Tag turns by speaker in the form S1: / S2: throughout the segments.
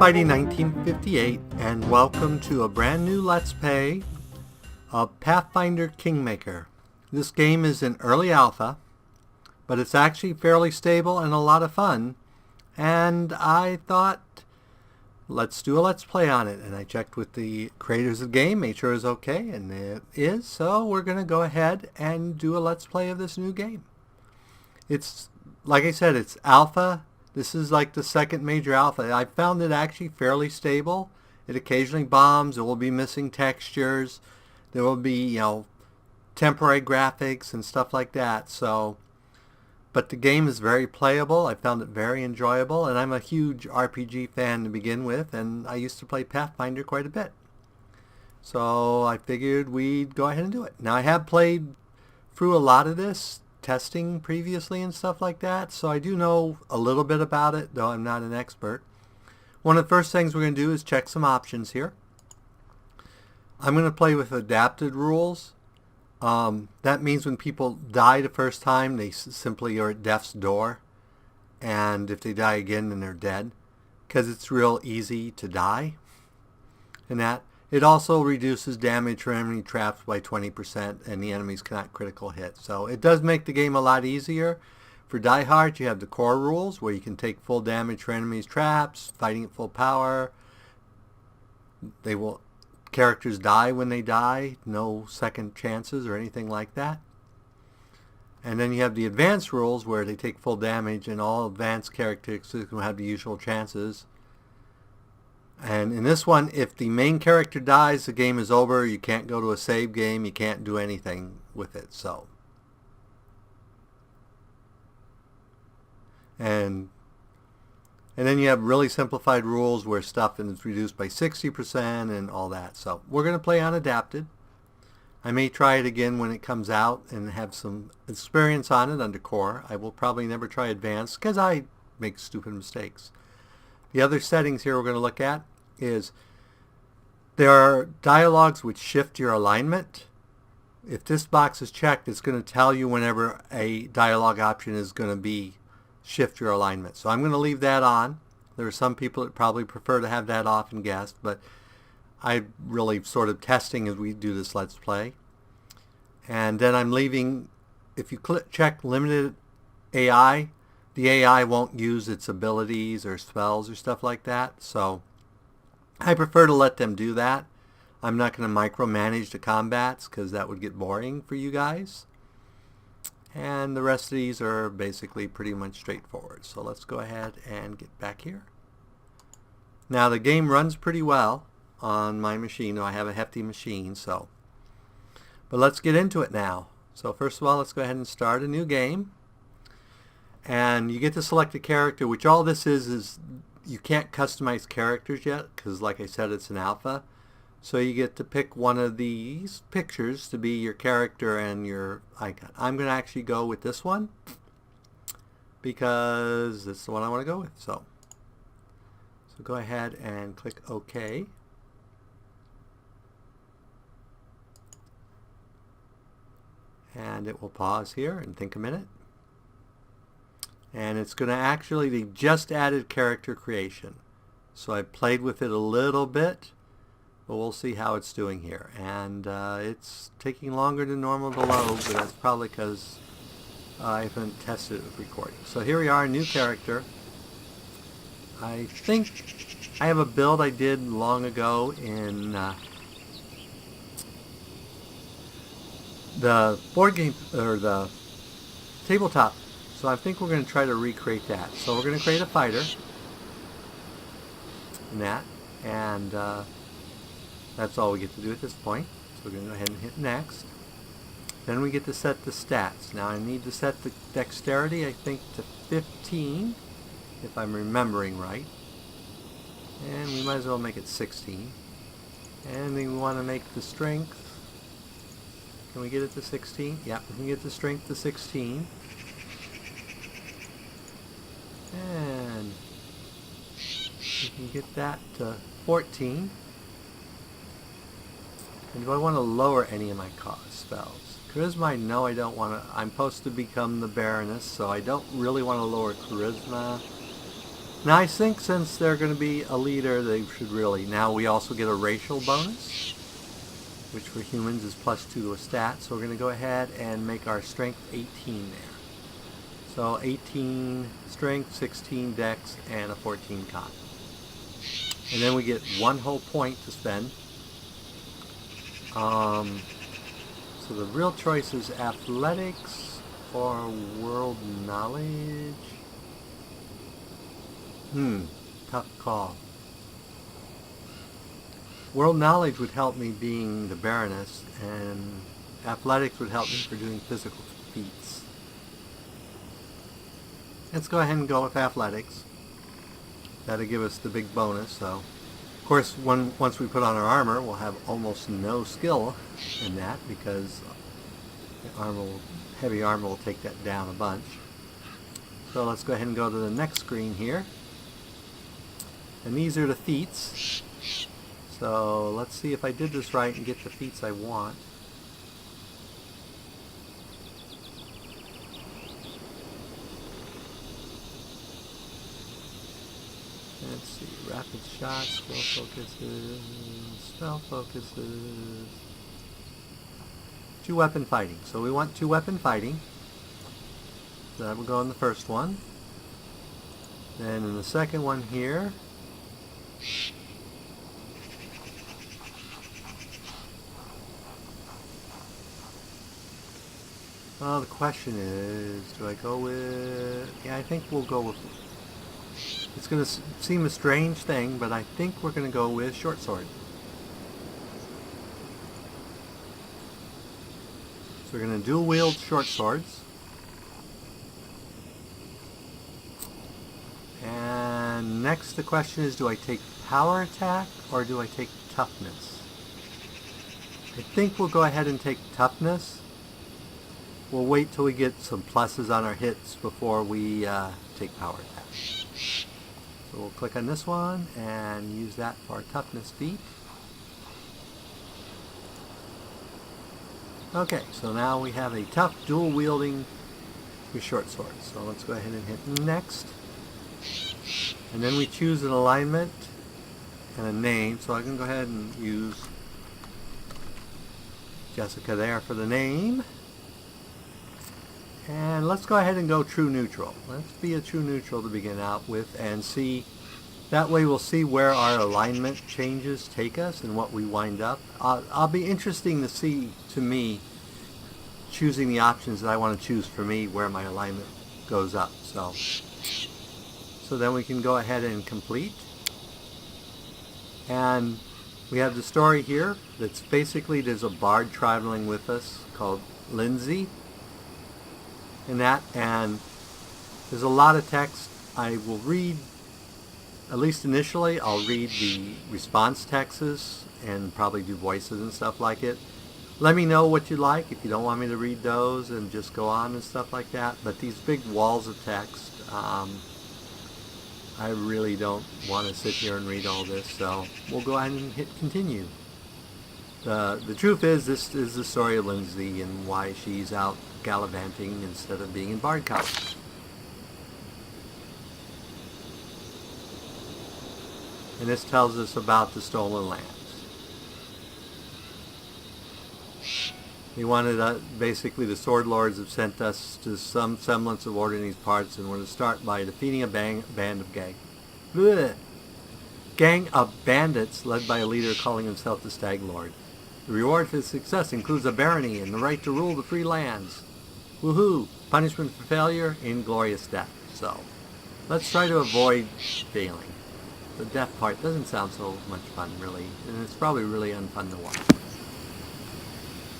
S1: Spidey 1958 and welcome to a brand new Let's Play of Pathfinder Kingmaker. This game is in early alpha, but it's actually fairly stable and a lot of fun, and I thought let's do a Let's Play on it. And I checked with the creators of the game, made sure it was okay, and it is, so we're going to go ahead and do a Let's Play of this new game. It's, like I said, it's alpha. This is like the second major alpha. I found it actually fairly stable. It occasionally bombs. It will be missing textures. There will be, temporary graphics and stuff like that. So, but the game is very playable. I found it very enjoyable, and I'm a huge RPG fan to begin with, and I used to play Pathfinder quite a bit. So I figured we'd go ahead and do it. Now I have played through a lot of this, testing previously and stuff like that, so I do know a little bit about it, though I'm not an expert. One of the first things we're going to do is check some options here. I'm going to play with adapted rules. That means when people die the first time, they simply are at death's door, and if they die again, then they're dead, because it's real easy to die. And that it also reduces damage from enemy traps by 20%, and the enemies cannot critical hit. So it does make the game a lot easier. For Die Hard, you have the core rules, where you can take full damage for enemies' traps, fighting at full power. Characters die when they die, no second chances or anything like that. And then you have the advanced rules, where they take full damage, and all advanced characters will have the usual chances. And in this one, if the main character dies, the game is over. You can't go to a save game. You can't do anything with it. So, and then you have really simplified rules where stuff is reduced by 60% and all that. So we're going to play on adapted. I may try it again when it comes out and have some experience on it under core. I will probably never try advanced because I make stupid mistakes. The other settings here we're going to look at is there are dialogues which shift your alignment. If this box is checked, it's going to tell you whenever a dialogue option is going to be shift your alignment. So I'm going to leave that on. There are some people that probably prefer to have that off and guessed, but I'm really sort of testing as we do this Let's Play. And then I'm leaving, if you check limited AI, the AI won't use its abilities or spells or stuff like that, so I prefer to let them do that. I'm not going to micromanage the combats because that would get boring for you guys. And the rest of these are basically pretty much straightforward. So let's go ahead and get back here. Now the game runs pretty well on my machine. I have a hefty machine, so. But let's get into it now. So first of all, let's go ahead and start a new game. And you get to select a character, which all this is you can't customize characters yet because, like I said, it's an alpha. So you get to pick one of these pictures to be your character and your icon. I'm going to actually go with this one because it's the one I want to go with. So go ahead and click OK. And it will pause here and think a minute. And it's going to actually, they just added character creation. So I played with it a little bit, but we'll see how it's doing here. And it's taking longer than normal to load, but that's probably because I haven't tested it with recording. So here we are, new character. I think I have a build I did long ago in the board game, or the tabletop. So I think we're going to try to recreate that. So we're going to create a fighter in that, and that's all we get to do at this point. So we're going to go ahead and hit next. Then we get to set the stats. Now I need to set the dexterity, I think, to 15, if I'm remembering right. And we might as well make it 16. And then we want to make the strength. Can we get it to 16? Yeah, we can get the strength to 16. And we can get that to 14. And do I want to lower any of my spells? Charisma, no, I don't want to. I'm supposed to become the Baroness, so I don't really want to lower Charisma. Now I think since they're going to be a leader, they should really... Now we also get a racial bonus, which for humans is +2 to a stat. So we're going to go ahead and make our strength 18 there. So 18 strength, 16 dex, and a 14 con. And then we get 1 whole point to spend. So the real choice is athletics or world knowledge. Tough call. World knowledge would help me being the Baroness, and athletics would help me for doing physical feats. Let's go ahead and go with athletics. That'll give us the big bonus. So, of course, once we put on our armor, we'll have almost no skill in that because the heavy armor will take that down a bunch. So let's go ahead and go to the next screen here. And these are the feats. So let's see if I did this right and get the feats I want. Let's see, rapid shots, spell focuses, 2-weapon fighting. So we want 2-weapon fighting. So that will go in the first one. Then in the second one here, well, the question is, do I go with... Yeah, I think we'll go with... It's going to seem a strange thing, but I think we're going to go with short sword. So we're going to dual wield short swords. And next the question is, do I take power attack or do I take toughness? I think we'll go ahead and take toughness. We'll wait till we get some pluses on our hits before we take power attack. So we'll click on this one and use that for our toughness feat. Okay, so now we have a tough dual wielding with short swords. So let's go ahead and hit next. And then we choose an alignment and a name. So I can go ahead and use Jessica there for the name. And let's go ahead and go true neutral. Let's be a true neutral to begin out with and see. That way we'll see where our alignment changes take us and what we wind up. I'll be interesting to see, to me, choosing the options that I want to choose for me where my alignment goes up. So then we can go ahead and complete. And we have the story here that's basically, there's a bard traveling with us called Lindsay. And there's a lot of text. I will read, at least initially, I'll read the response texts and probably do voices and stuff like it. Let me know what you like if you don't want me to read those and just go on and stuff like that. But these big walls of text, I really don't want to sit here and read all this, so we'll go ahead and hit continue. The truth is, this is the story of Lindsay and why she's out gallivanting instead of being in Bard College. And this tells us about the stolen lands. He wanted, basically the Sword Lords have sent us to some semblance of order in these parts, and we're to start by defeating a band of gang of bandits led by a leader calling himself the Stag Lord. The reward for success includes a barony and the right to rule the free lands. Woohoo! Punishment for failure, inglorious death. So, let's try to avoid failing. The death part doesn't sound so much fun, really, and it's probably really unfun to watch.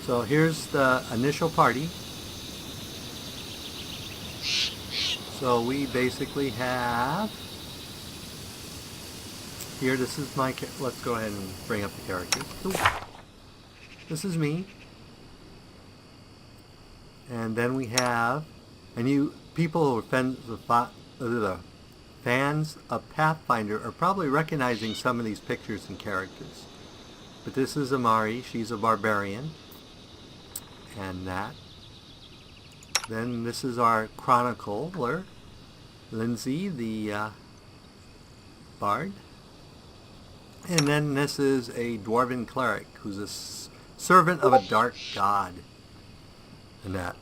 S1: So here's the initial party. So we basically have here, this is my, let's go ahead and bring up the characters. Ooh. This is me. And then we have, and you people who are fans of Pathfinder are probably recognizing some of these pictures and characters. But this is Amari, she's a barbarian. And that. Then this is our chronicler, Lindsay, the bard. And then this is a dwarven cleric who's a servant of a dark god. And that.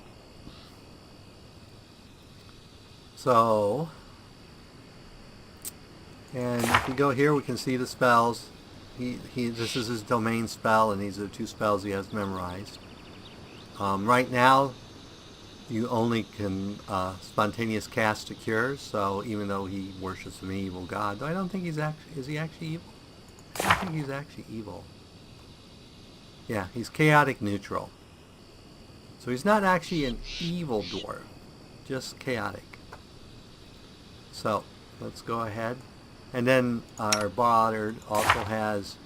S1: So, and if we go here, we can see the spells. This is his domain spell, and these are the 2 spells he has memorized. Right now, you only can spontaneous cast to cure. So even though he worships an evil god, though I don't think he's actually, is he actually evil? I don't think he's actually evil. Yeah, he's chaotic neutral. So he's not actually an evil dwarf, just chaotic. So let's go ahead. And then our bard also has,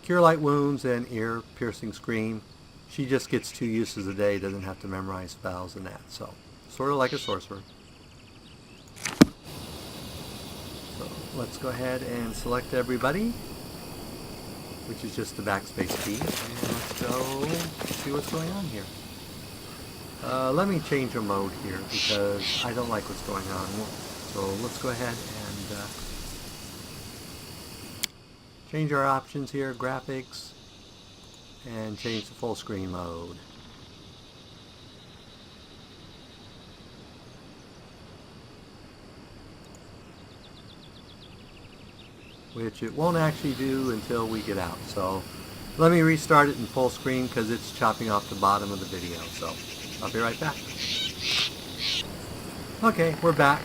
S1: cure light wounds and ear piercing scream. She just gets 2 uses a day, doesn't have to memorize spells and that. So sort of like a sorcerer. So let's go ahead and select everybody, which is just the backspace key. And let's go see what's going on here. Let me change a mode here because I don't like what's going on. So let's go ahead and change our options here, graphics, and change to full screen mode. Which it won't actually do until we get out. So let me restart it in full screen because it's chopping off the bottom of the video. So I'll be right back. Okay, we're back.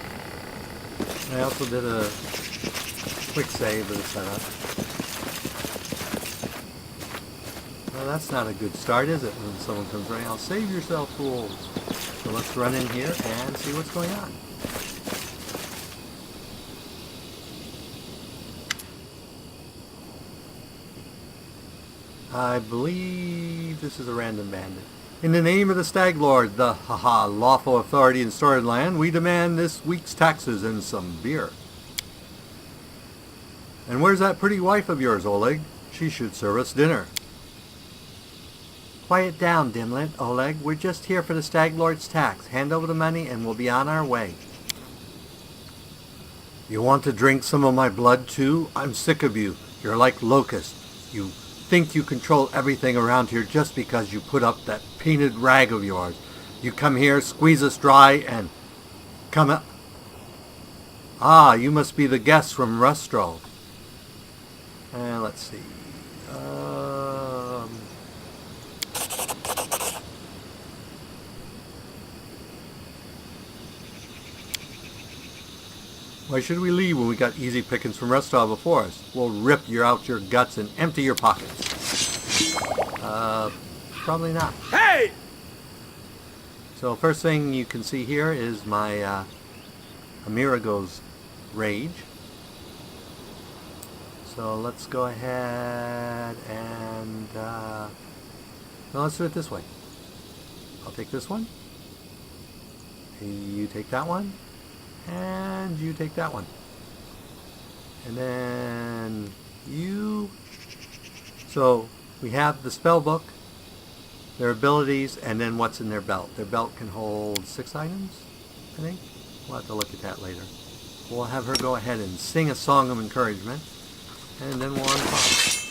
S1: I also did a quick save of the setup. Well, that's not a good start, is it, when someone comes running? I'll save yourself, fools. So let's run in here and see what's going on. I believe this is a random bandit. In the name of the Stag Lord, the lawful authority in Storyland, we demand this week's taxes and some beer. And where's that pretty wife of yours, Oleg? She should serve us dinner. Quiet down, Dimlet, Oleg. We're just here for the Stag Lord's tax. Hand over the money and we'll be on our way. You want to drink some of my blood too? I'm sick of you. You're like locusts. You think you control everything around here just because you put up that painted rag of yours. You come here, squeeze us dry, and come up. Ah, you must be the guest from Rustro. Let's see. Why should we leave when we got easy pickings from Rustro before us? We'll rip out your guts and empty your pockets. Probably not.
S2: Hey!
S1: So first thing you can see here is my Amirago's Rage. So let's go ahead and no, let's do it this way. I'll take this one. You take that one. And you take that one. And then you... So we have the spell book, their abilities, and then what's in their belt. Their belt can hold 6 items, I think. We'll have to look at that later. We'll have her go ahead and sing a song of encouragement, and then we'll unpause.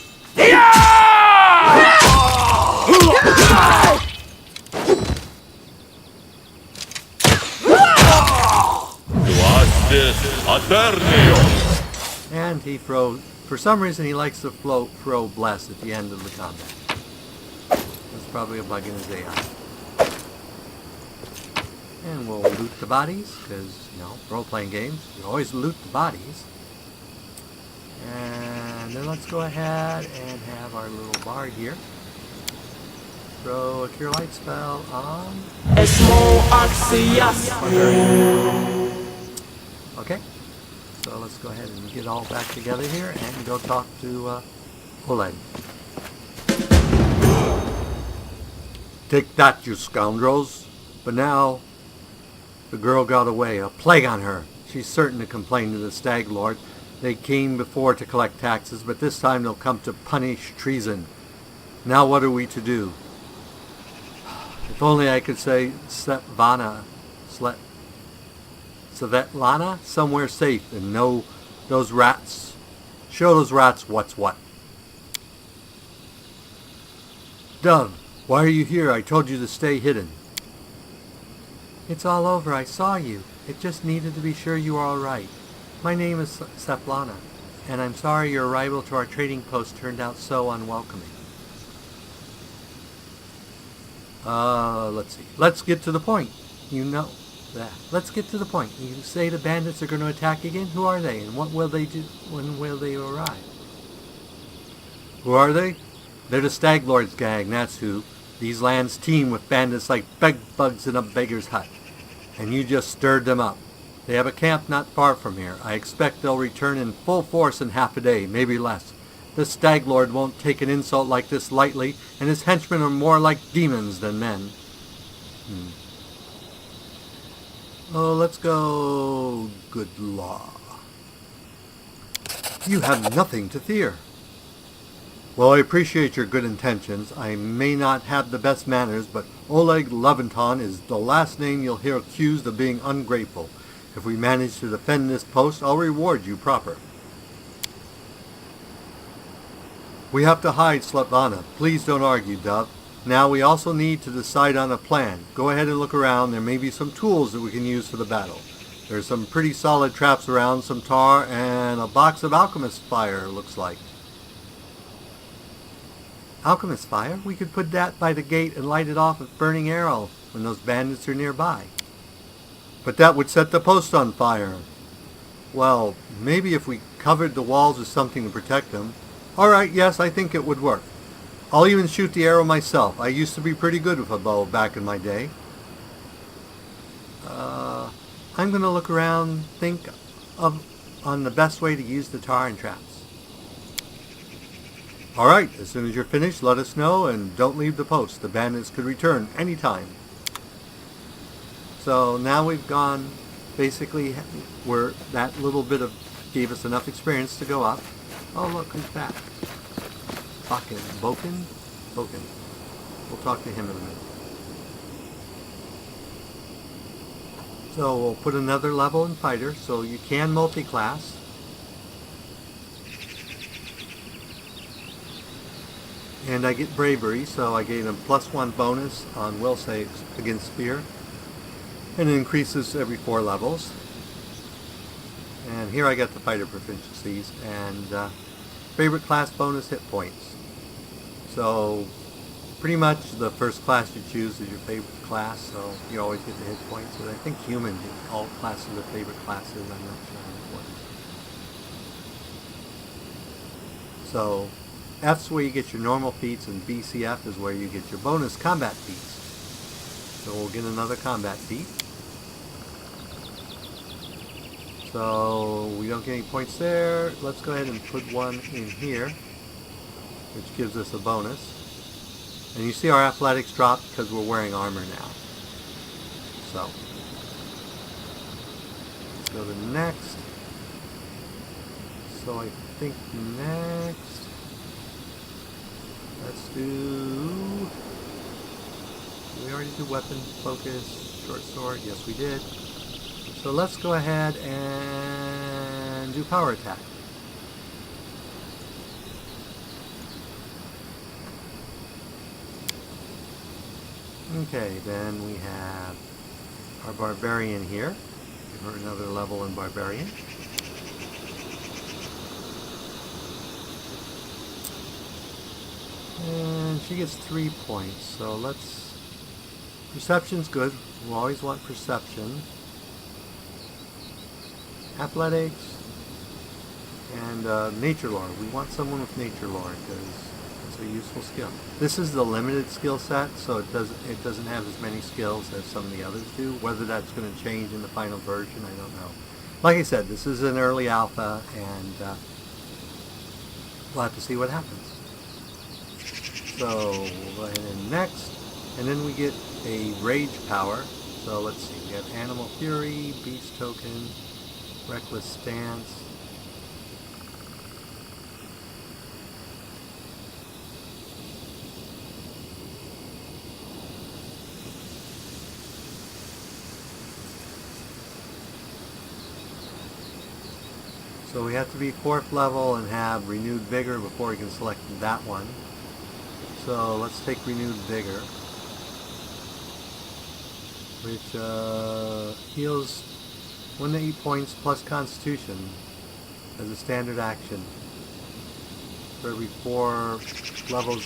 S1: And he throws, for some reason he likes to throw bless at the end of the combat. That's probably a bug in his AI. And we'll loot the bodies, because, role-playing games, you always loot the bodies. And then let's go ahead and have our little bard here throw a Cure Light spell on... Okay, so let's go ahead and get all back together here and go talk to Oleg. Take that, you scoundrels! But now the girl got away. A plague on her. She's certain to complain to the Stag Lord. They came before to collect taxes, but this time they'll come to punish treason. Now what are we to do? If only I could say Svetlana Svetlana somewhere safe and know those rats. Show those rats what's what. Dove, why are you here? I told you to stay hidden.
S2: It's all over. I saw you. It just needed to be sure you are all right. My name is Svetlana, and I'm sorry your arrival to our trading post turned out so unwelcoming.
S1: Let's see. Let's get to the point. You know that. Let's get to the point. You say the bandits are going to attack again? Who are they, and what will they do? When will they arrive? Who are they? They're the Stag Lord's gang, that's who. These lands teem with bandits like bedbugs in a beggar's hut. And you just stirred them up. They have a camp not far from here. I expect they'll return in full force in half a day, maybe less. The Stag Lord won't take an insult like this lightly, and his henchmen are more like demons than men. Oh, let's go. Good law. You have nothing to fear. Well, I appreciate your good intentions. I may not have the best manners, but Oleg Leventon is the last name you'll hear accused of being ungrateful. If we manage to defend this post, I'll reward you proper. We have to hide Svetlana. Please don't argue, Dove. Now we also need to decide on a plan. Go ahead and look around. There may be some tools that we can use for the battle. There's some pretty solid traps around, some tar, and a box of alchemist fire, looks like.
S2: Alchemist fire? We could put that by the gate and light it off with burning arrow when those bandits are nearby.
S1: But that would set the post on fire. Well, maybe if we covered the walls with something to protect them. All right, yes, I think it would work. I'll even shoot the arrow myself. I used to be pretty good with a bow back in my day.
S2: I'm going to look around, think on the best way to use the tar and traps.
S1: All right, as soon as you're finished, let us know, and don't leave the post. The bandits could return anytime.
S2: So now we've gone, basically, where that little bit of gave us enough experience to go up. Oh, look, who's back? Boken? We'll talk to him in a minute. So we'll put another level in fighter, so you can multi-class. And I get bravery, so I gain a +1 bonus on will saves against fear. And it increases every 4 levels. And here I got the fighter proficiencies and favorite class bonus hit points. So pretty much the first class you choose is your favorite class, so you always get the hit points. And I think human, all classes are favorite classes, I'm not sure what. So F's where you get your normal feats, and BCF is where you get your bonus combat feats. So we'll get another combat feat. So we don't get any points there. Let's go ahead and put one in here, which gives us a bonus. And you see our athletics drop because we're wearing armor now. So let's go to next. So I think next, let's do, we already do weapon focus, short sword, yes we did. So let's go ahead and do power attack. Okay, then we have our barbarian here. Give her another level in barbarian. And she gets 3 points, so let's, perception's good, we'll always want perception. Athletics, and nature lore. We want someone with nature lore because it's a useful skill. This is the limited skill set, so it doesn't have as many skills as some of the others do. Whether that's going to change in the final version, I don't know. Like I said, this is an early alpha, and we'll have to see what happens. So we'll go ahead and next, and then we get a rage power. So let's see, we have Animal Fury, Beast Token, Reckless Stance. So we have to be 4th level and have renewed vigor before we can select that one. So let's take renewed vigor, which heals 1 to 8 points plus constitution as a standard action. For every 4 levels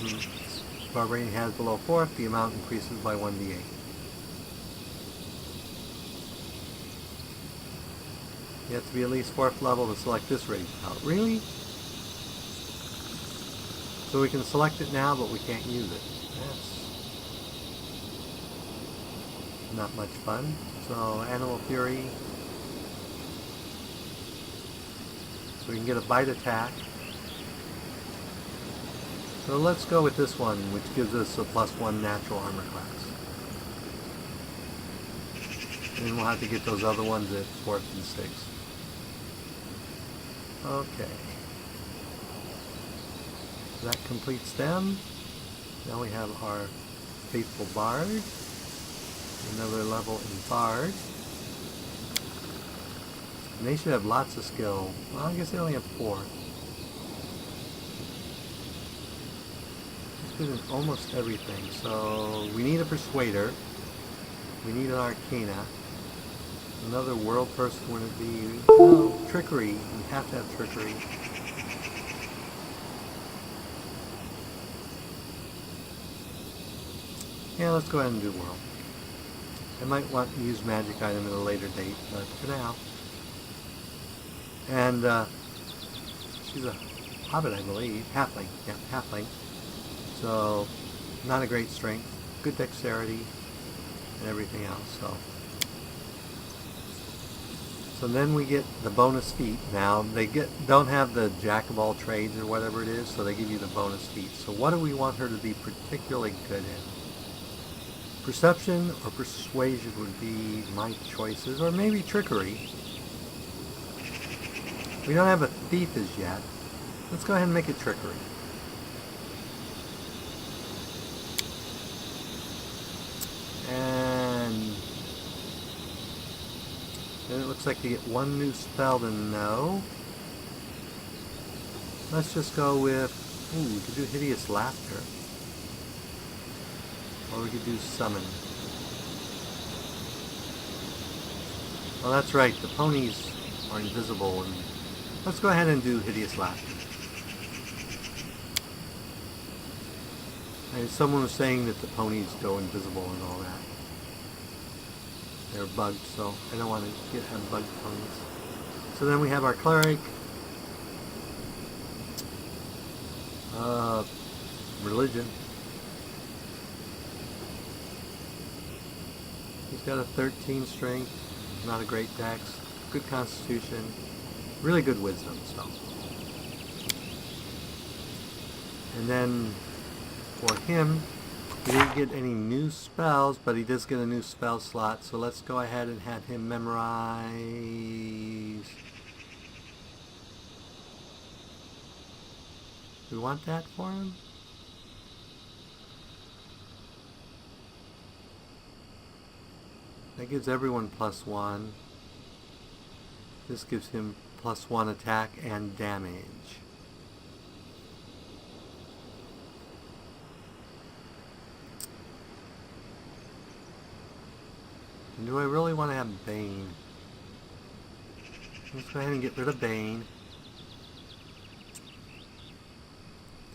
S2: Barbarian has below 4th, the amount increases by 1d8. You have to be at least 4th level to select this rage out. Really? So we can select it now, but we can't use it. That's not much fun. So Animal Fury. So we can get a bite attack. So let's go with this one, which gives us a +1 natural armor class. And then we'll have to get those other ones at 4th and 6th. Okay. That completes them. Now we have our faithful Bard. Another level in Bard. And they should have lots of skill. Well, I guess they only have 4. Good in almost everything. So we need a Persuader. We need an Arcana. Another world person wouldn't be... No, Trickery. We have to have Trickery. Yeah, let's go ahead and do world. I might want to use magic item at a later date, but for now. And she's a hobbit, I believe. Halfling. Yeah, halfling. So, not a great strength. Good dexterity and everything else. So then we get the bonus feat. Now they don't have the jack of all trades or whatever it is, so they give you the bonus feat. So what do we want her to be particularly good in? Perception or persuasion would be my choices, or maybe trickery. We don't have a thief as yet. Let's go ahead and make it trickery. And then it looks like you get 1 new spell to know. Let's just go with, we could do Hideous Laughter. Or we could do Summon. Well, that's right, the ponies are invisible. And let's go ahead and do Hideous Laughter. And someone was saying that the ponies go invisible and all that. They're bugged, so I don't want to have bugged ponies. So then we have our cleric. Religion. He's got a 13 strength, not a great dex, good constitution, really good wisdom, so. And then for him, he didn't get any new spells, but he does get a new spell slot, so let's go ahead and have him memorize. Do we want that for him? That gives everyone +1. This gives him +1 attack and damage. And do I really want to have Bane? Let's go ahead and get rid of Bane.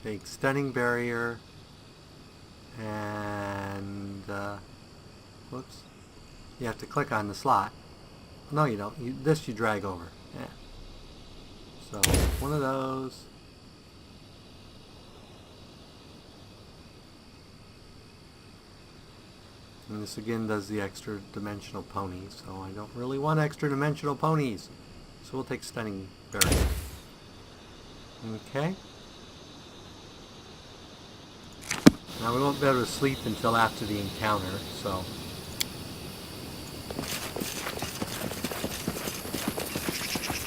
S2: Take Stunning Barrier and whoops. You have to click on the slot. No, you don't. This you drag over. Yeah. So one of those. And this again does the extra dimensional ponies, so I don't really want extra dimensional ponies. So we'll take Stunning Barrier. Okay. Now we won't be able to sleep until after the encounter, so.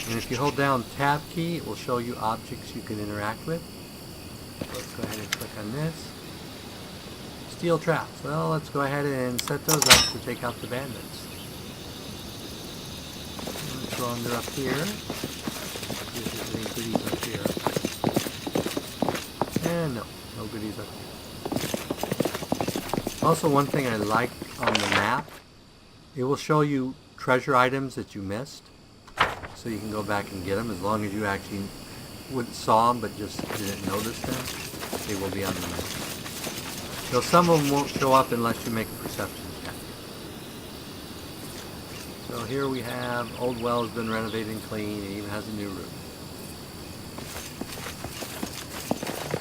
S2: And if you hold down Tab key, it will show you objects you can interact with. Let's go ahead and click on this. Steel traps. Well, let's go ahead and set those up to take out the bandits. Throw them up here. You any goodies up here. And no goodies up here. Also, one thing I like on the map, it will show you treasure items that you missed, so you can go back and get them as long as you actually saw them but just didn't notice them. They will be on the map. So some of them won't show up unless you make a perception check. So here we have old well has been renovated and clean. It even has a new roof.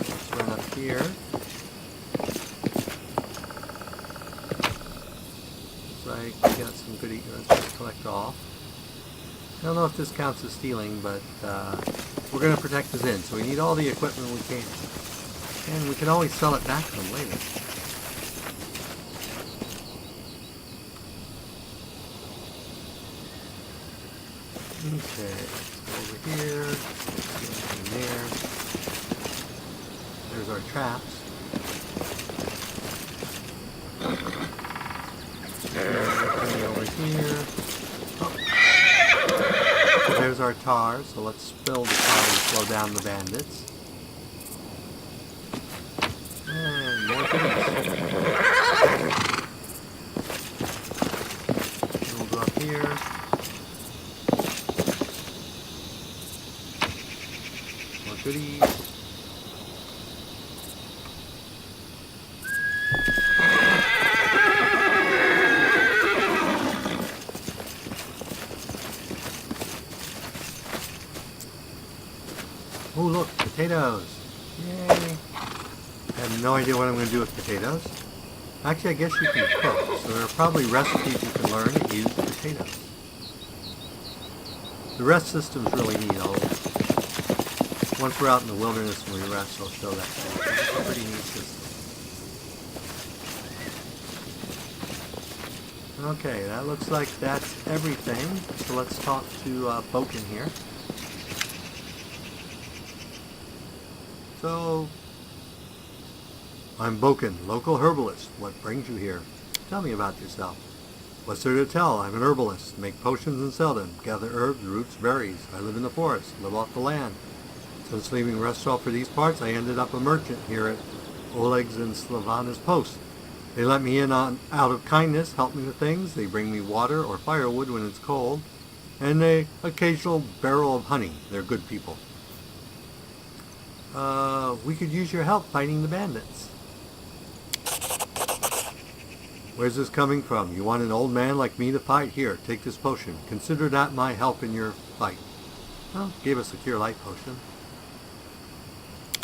S2: Let's run up here. Like we got some goodies. Let's just collect all. I don't know if this counts as stealing, but we're going to protect the inn, so we need all the equipment we can. And we can always sell it back to them later. Okay, let's go over here. In there. There's our traps. Over here. Oh. There's our tar, so let's spill the tar and slow down the bandits. And more goodies. We'll go up here. More goodies. Oh look, potatoes! Yay! I have no idea what I'm going to do with potatoes. Actually, I guess you can cook, so there are probably recipes you can learn to use potatoes. The rest system's really neat. Once we're out in the wilderness and we rest, I'll show that to you. It's a pretty neat system. Okay, that looks like that's everything. So let's talk to Boken here. So, I'm Boken, local herbalist. What brings you here? Tell me about yourself. What's there to tell? I'm an herbalist. Make potions and sell them. Gather herbs, roots, berries. I live in the forest. Live off the land. Since leaving Restall for these parts, I ended up a merchant here at Oleg's and Slavana's post. They let me in out of kindness, help me with things. They bring me water or firewood when it's cold, and an occasional barrel of honey. They're good people. We could use your help fighting the bandits. Where's this coming from? You want an old man like me to fight? Here, take this potion. Consider that my help in your fight. Well, gave us a cure light potion.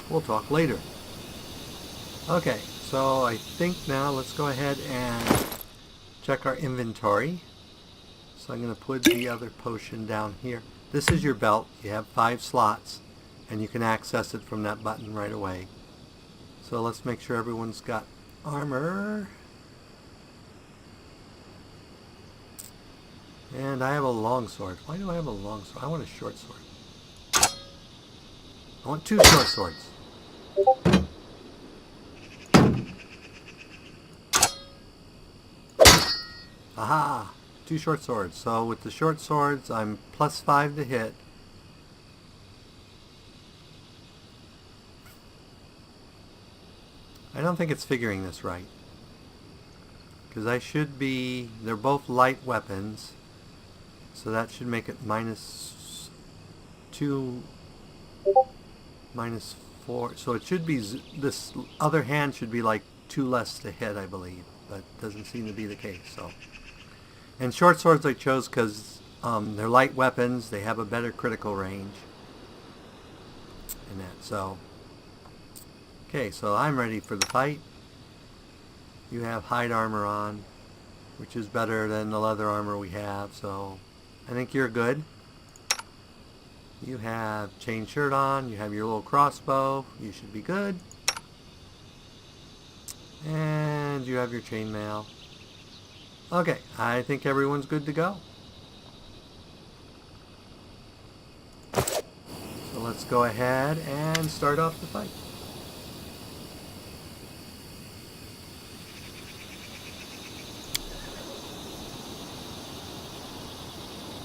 S2: We'll talk later. Okay, so I think now let's go ahead and check our inventory. So I'm going to put the other potion down here. This is your belt. You have 5 slots. And you can access it from that button right away. So let's make sure everyone's got armor. And I have a long sword. Why do I have a long sword? I want a short sword. I want 2 short swords. Aha! 2 short swords. So with the short swords, I'm +5 to hit. I don't think it's figuring this right. Because I should be... They're both light weapons. So that should make it -2... -4. So it should be... This other hand should be like 2 less to hit, I believe. But doesn't seem to be the case, so... And short swords I chose because they're light weapons. They have a better critical range. And that, so... Okay, so I'm ready for the fight. You have hide armor on, which is better than the leather armor we have, so I think you're good. You have chain shirt on, you have your little crossbow, you should be good. And you have your chainmail. Okay, I think everyone's good to go. So let's go ahead and start off the fight.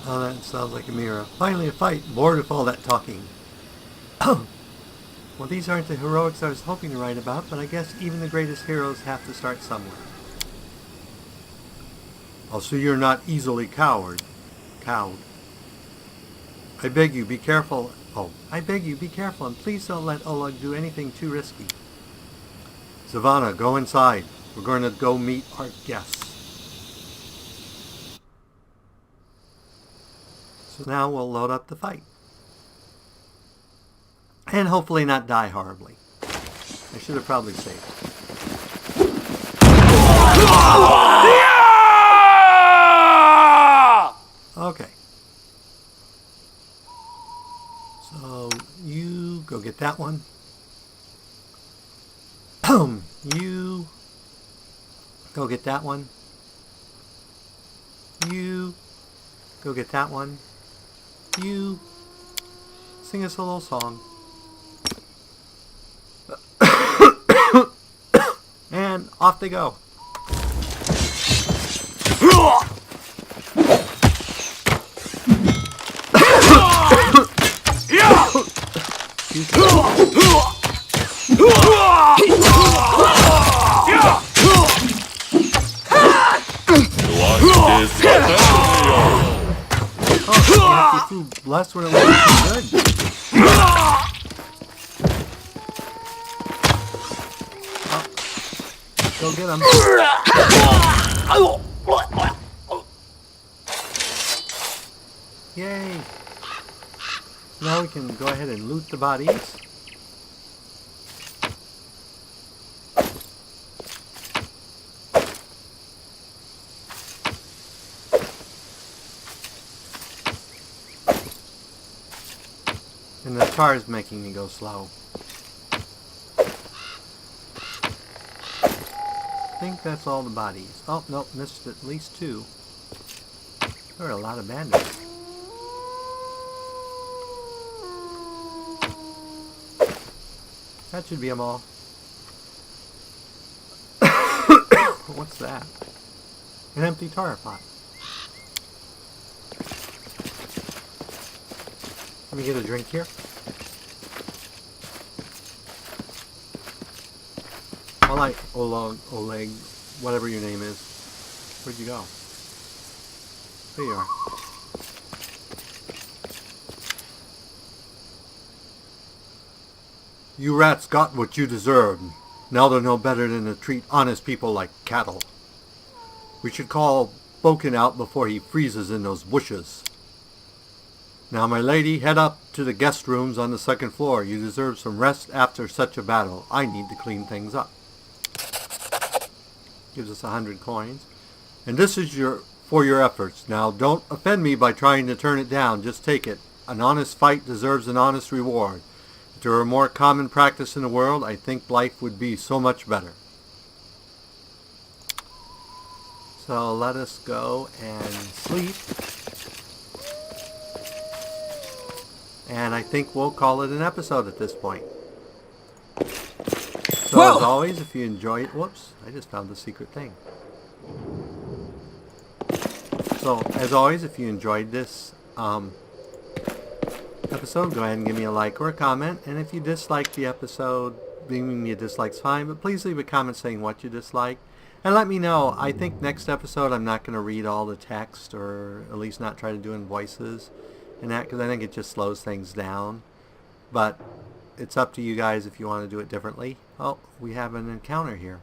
S2: Oh, that sounds like a mirror. Finally a fight. Bored of all that talking.
S1: Well, these aren't the heroics I was hoping to write about, but I guess even the greatest heroes have to start somewhere. Oh, so you're not easily cowed. I beg you, be careful. Oh, I beg you, be careful, and please don't let Oleg do anything too risky. Savannah, go inside. We're going to go meet our guests. So now we'll load up the fight. And hopefully not die horribly. I should have probably saved it. Okay. So you go get that one. You go get that one. You go get that one. You sing us a little song. And off they go. Oh, you threw less when it wasn't so good. Go get him. Yay. Now we can go ahead and loot the bodies. And the car is making me go slow. I think that's all the bodies. Oh, nope, missed at least two. There are a lot of bandits. That should be them all. What's that? An empty tar pot. Let me get a drink here. Alright, Oleg, whatever your name is. Where'd you go? There you are. You rats got what you deserved. Now they're no better than to treat honest people like cattle. We should call Boken out before he freezes in those bushes. Now, my lady, head up to the guest rooms on the second floor. You deserve some rest after such a battle. I need to clean things up. Gives us 100 coins. And this is for your efforts. Now, don't offend me by trying to turn it down. Just take it. An honest fight deserves an honest reward. If there were more common practice in the world, I think life would be so much better. So let us go and sleep. And I think we'll call it an episode at this point. So as always, if you enjoy it... Whoops, I just found the secret thing. So, as always, if you enjoyed this episode, go ahead and give me a like or a comment. And if you dislike the episode, leaving me a dislike's fine, but please leave a comment saying what you dislike. And let me know. I think next episode I'm not going to read all the text, or at least not try to do in voices and that, because I think it just slows things down. But it's up to you guys if you want to do it differently. Oh, we have an encounter here.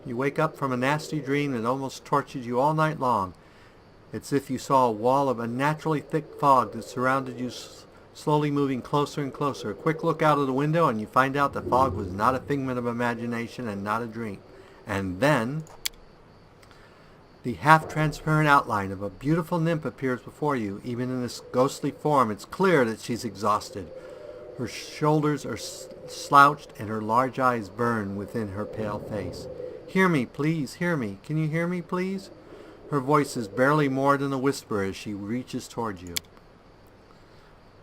S1: You wake up from a nasty dream that almost tortured you all night long. It's as if you saw a wall of unnaturally thick fog that surrounded you, slowly moving closer and closer. A quick look out of the window and you find out the fog was not a figment of imagination and not a dream. And then the half-transparent outline of a beautiful nymph appears before you. Even in this ghostly form, it's clear that she's exhausted. Her shoulders are slouched and her large eyes burn within her pale face. Hear me, please, hear me. Can you hear me, please? Her voice is barely more than a whisper as she reaches toward you.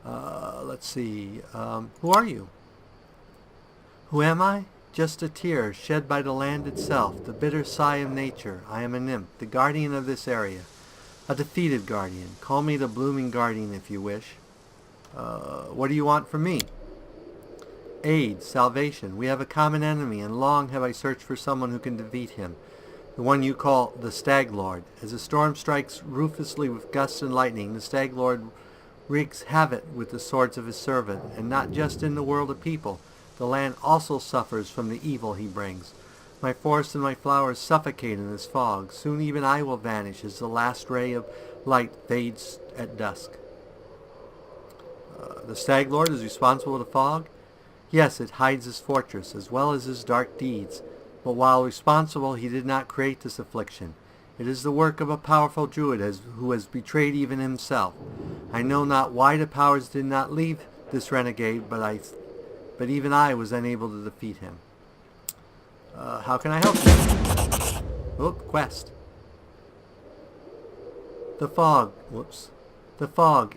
S1: Let's see. Who are you? Who am I? Just a tear shed by the land itself, the bitter sigh of nature. I am a nymph, the guardian of this area. A defeated guardian. Call me the blooming guardian if you wish. What do you want from me? Aid, salvation. We have a common enemy, and long have I searched for someone who can defeat him. The one you call the Stag Lord. As a storm strikes ruthlessly with gusts and lightning, the Stag Lord wreaks havoc with the swords of his servant, and not just in the world of people. The land also suffers from the evil he brings. My forests and my flowers suffocate in this fog. Soon even I will vanish as the last ray of light fades at dusk. The Stag Lord is responsible for the fog? Yes, it hides his fortress, as well as his dark deeds. But while responsible, he did not create this affliction. It is the work of a powerful druid who has betrayed even himself. I know not why the powers did not leave this renegade, but even I was unable to defeat him. How can I help you? Quest. The fog,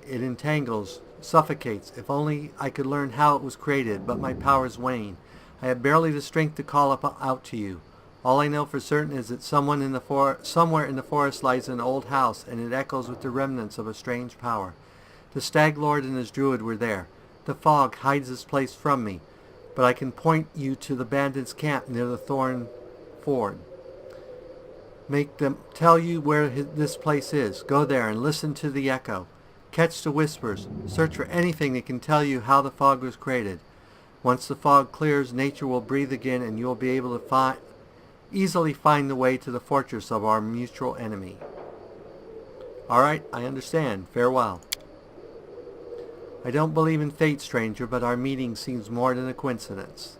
S1: it entangles, suffocates. If only I could learn how it was created, but my powers wane. I have barely the strength to call out to you. All I know for certain is that somewhere in the forest lies an old house, and it echoes with the remnants of a strange power. The Stag Lord and his druid were there. The fog hides this place from me, but I can point you to the bandits' camp near the Thorn Ford. Make them tell you where this place is. Go there and listen to the echo. Catch the whispers. Search for anything that can tell you how the fog was created. Once the fog clears, nature will breathe again, and you will be able to easily find the way to the fortress of our mutual enemy. All right, I understand. Farewell. I don't believe in fate, stranger, but our meeting seems more than a coincidence.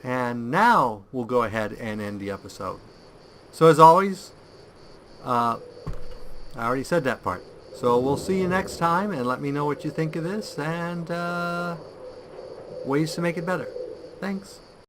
S1: And now we'll go ahead and end the episode. So as always, I already said that part. So we'll see you next time, and let me know what you think of this and ways to make it better. Thanks.